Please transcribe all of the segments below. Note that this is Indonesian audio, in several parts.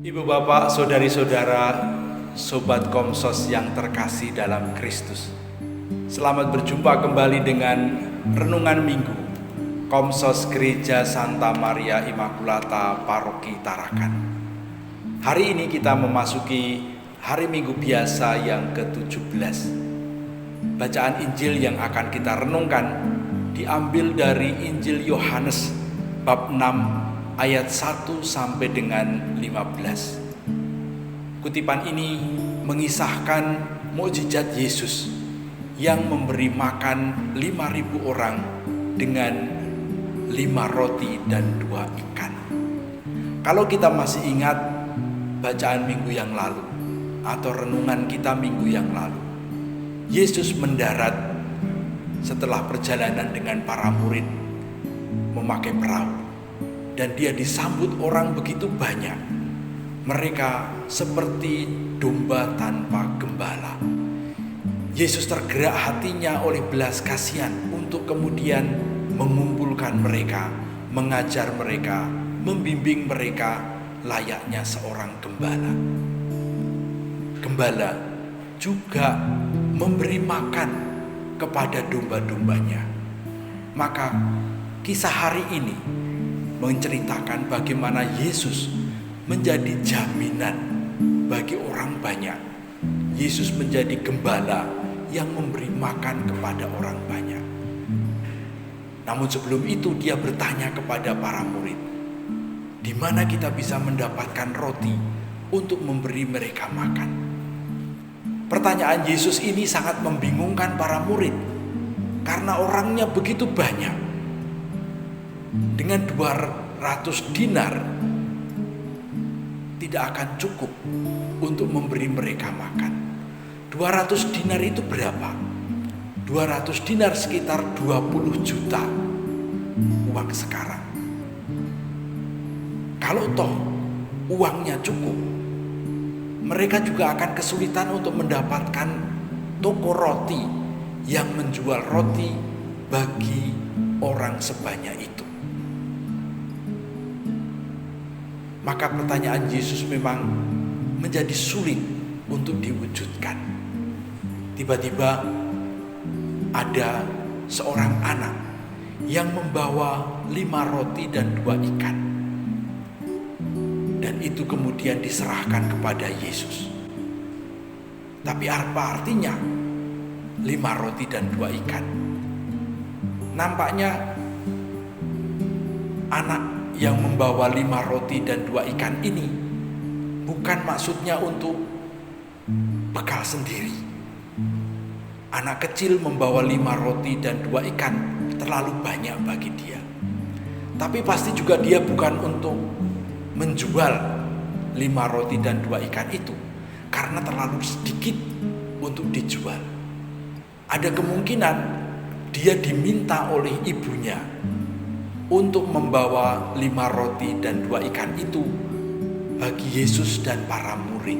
Ibu bapak, saudari-saudara, sobat Komsos yang terkasih dalam Kristus. Selamat berjumpa kembali dengan Renungan Minggu Komsos Gereja Santa Maria Immaculata Paroki Tarakan. Hari ini kita memasuki hari Minggu biasa yang ke-17. Bacaan Injil yang akan kita renungkan diambil dari Injil Yohanes bab 6 ayat 1 sampai dengan 15. Kutipan ini mengisahkan mukjizat Yesus yang memberi makan 5.000 orang dengan 5 roti dan 2 ikan. Kalau kita masih ingat bacaan minggu yang lalu atau renungan kita minggu yang lalu, Yesus mendarat setelah perjalanan dengan para murid memakai perahu. Dan dia disambut orang begitu banyak. Mereka seperti domba tanpa gembala. Yesus tergerak hatinya oleh belas kasihan untuk kemudian mengumpulkan mereka, mengajar mereka, membimbing mereka layaknya seorang gembala. Gembala juga memberi makan kepada domba-dombanya. Maka kisah hari ini menceritakan bagaimana Yesus menjadi jaminan bagi orang banyak. Yesus menjadi gembala yang memberi makan kepada orang banyak. Namun sebelum itu dia bertanya kepada para murid, di mana kita bisa mendapatkan roti untuk memberi mereka makan? Pertanyaan Yesus ini sangat membingungkan para murid karena orangnya begitu banyak. Dengan 200 dinar tidak akan cukup untuk memberi mereka makan. 200 dinar itu berapa? 200 dinar sekitar 20 juta uang sekarang. Kalau toh uangnya cukup, mereka juga akan kesulitan untuk mendapatkan toko roti yang menjual roti bagi orang sebanyak itu. Maka pertanyaan Yesus memang menjadi sulit untuk diwujudkan. Tiba-tiba ada seorang anak yang membawa 5 roti dan 2 ikan. Dan itu kemudian diserahkan kepada Yesus. Tapi apa artinya 5 roti dan 2 ikan? Nampaknya anak yang membawa 5 roti dan 2 ikan ini bukan maksudnya untuk bekal sendiri. Anak kecil membawa 5 roti dan 2 ikan terlalu banyak bagi dia. Tapi pasti juga dia bukan untuk menjual 5 roti dan 2 ikan itu karena terlalu sedikit untuk dijual. Ada kemungkinan dia diminta oleh ibunya untuk membawa 5 roti dan 2 ikan itu bagi Yesus dan para murid.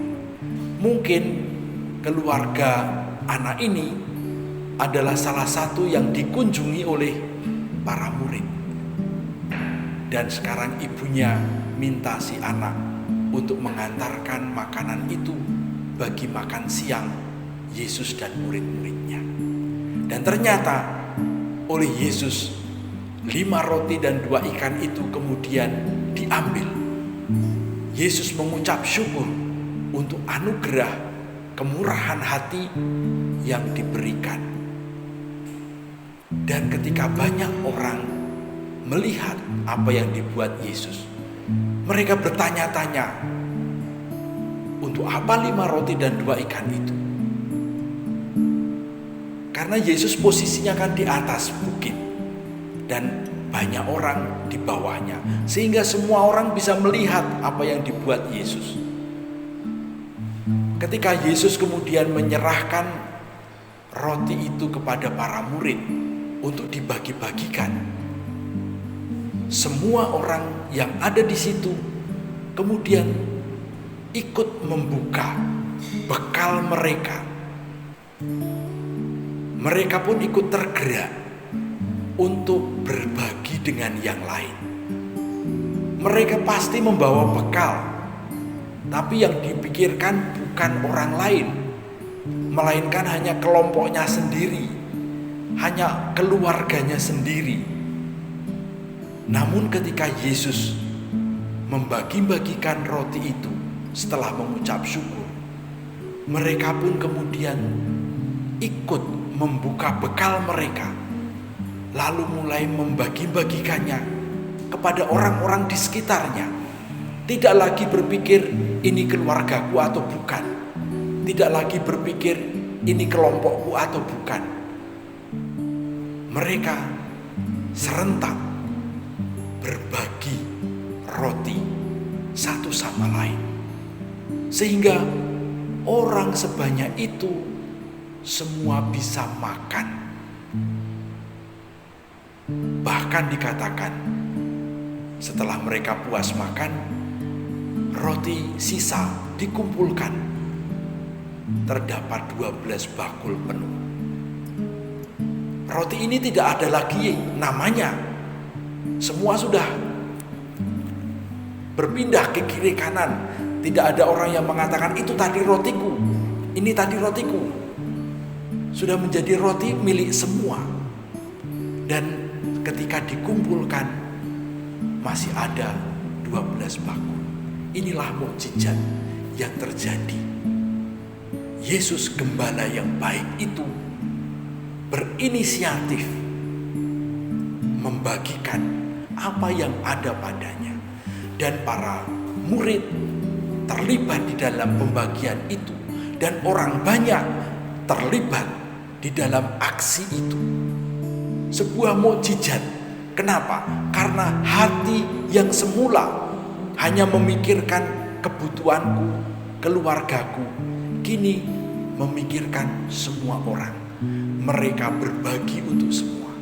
Mungkin keluarga anak ini adalah salah satu yang dikunjungi oleh para murid. Dan sekarang ibunya minta si anak untuk mengantarkan makanan itu bagi makan siang Yesus dan murid-muridnya. Dan ternyata oleh Yesus 5 roti dan 2 ikan itu kemudian diambil. Yesus mengucap syukur untuk anugerah kemurahan hati yang diberikan. Dan ketika banyak orang melihat apa yang dibuat Yesus, mereka bertanya-tanya, untuk apa 5 roti dan 2 ikan itu? Karena Yesus posisinya kan di atas bukit dan banyak orang di bawahnya, sehingga semua orang bisa melihat apa yang dibuat Yesus. Ketika Yesus kemudian menyerahkan roti itu kepada para murid untuk dibagi-bagikan, semua orang yang ada di situ kemudian ikut membuka bekal mereka. Mereka pun ikut tergerak untuk berbagi dengan yang lain. Mereka pasti membawa bekal Tapi yang dipikirkan bukan orang lain, melainkan hanya kelompoknya sendiri, hanya keluarganya sendiri. Namun ketika Yesus membagi-bagikan roti itu setelah mengucap syukur, mereka pun kemudian ikut membuka bekal mereka, lalu mulai membagi-bagikannya kepada orang-orang di sekitarnya. Tidak lagi berpikir ini keluargaku atau bukan, tidak lagi berpikir ini kelompokku atau bukan. Mereka serentak berbagi roti satu sama lain, sehingga orang sebanyak itu semua bisa makan. Bahkan dikatakan setelah mereka puas makan, roti sisa dikumpulkan, terdapat 12 bakul penuh. Roti ini tidak ada lagi namanya, semua sudah berpindah ke kiri kanan. Tidak ada orang yang mengatakan itu tadi rotiku, ini tadi rotiku. Sudah menjadi roti milik semua. Dan ketika dikumpulkan masih ada 12 bakul. Inilah mukjizat yang terjadi. Yesus Gembala yang baik itu berinisiatif membagikan apa yang ada padanya, dan para murid terlibat di dalam pembagian itu, dan orang banyak terlibat di dalam aksi itu. Sebuah mukjizat. Kenapa? Karena hati yang semula hanya memikirkan kebutuhanku, keluargaku, kini memikirkan semua orang. Mereka berbagi untuk semua.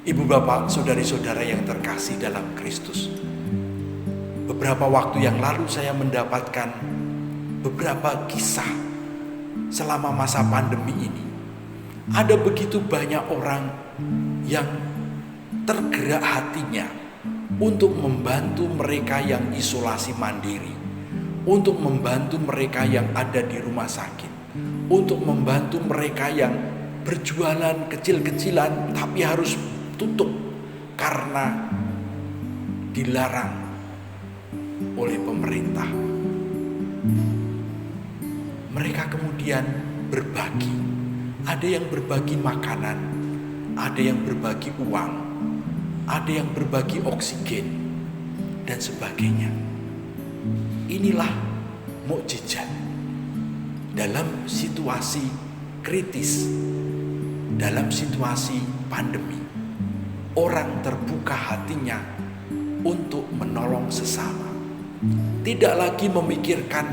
Ibu bapak, saudari-saudara yang terkasih dalam Kristus, beberapa waktu yang lalu saya mendapatkan beberapa kisah selama masa pandemi ini. Ada begitu banyak orang yang tergerak hatinya untuk membantu mereka yang isolasi mandiri, untuk membantu mereka yang ada di rumah sakit, untuk membantu mereka yang berjualan kecil-kecilan tapi harus tutup karena dilarang oleh pemerintah. Mereka kemudian berbagi. Ada yang berbagi makanan, ada yang berbagi uang, ada yang berbagi oksigen, dan sebagainya. Inilah mukjizat dalam situasi kritis, dalam situasi pandemi. Orang terbuka hatinya untuk menolong sesama. Tidak lagi memikirkan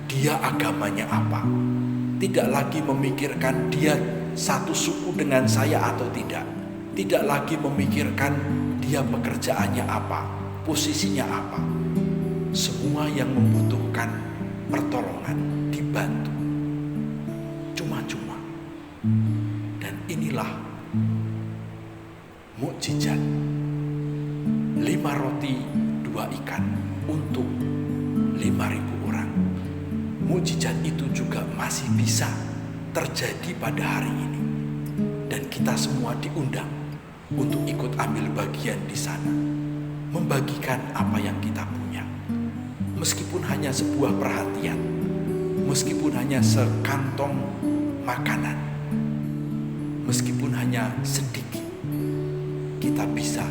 dia agamanya apa, tidak lagi memikirkan dia satu suku dengan saya atau tidak, tidak lagi memikirkan dia pekerjaannya apa, posisinya apa. Semua yang membutuhkan pertolongan dibantu cuma-cuma. Dan inilah mukjizat 5 roti 2 ikan untuk 5.000 orang. Mukjizat itu juga masih bisa terjadi pada hari ini. Dan kita semua diundang untuk ikut ambil bagian di sana, membagikan apa yang kita punya. Meskipun hanya sebuah perhatian, meskipun hanya sekantong makanan, meskipun hanya sedikit, kita bisa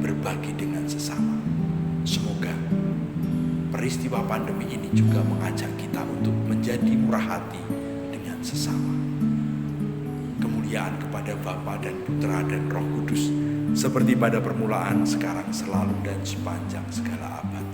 berbagi dengan sesama. Semoga peristiwa pandemi ini juga mengajak kita untuk menjadi murah hati dengan sesama. Kemuliaan kepada Bapa dan Putra dan Roh Kudus, seperti pada permulaan, sekarang, selalu, dan sepanjang segala abad.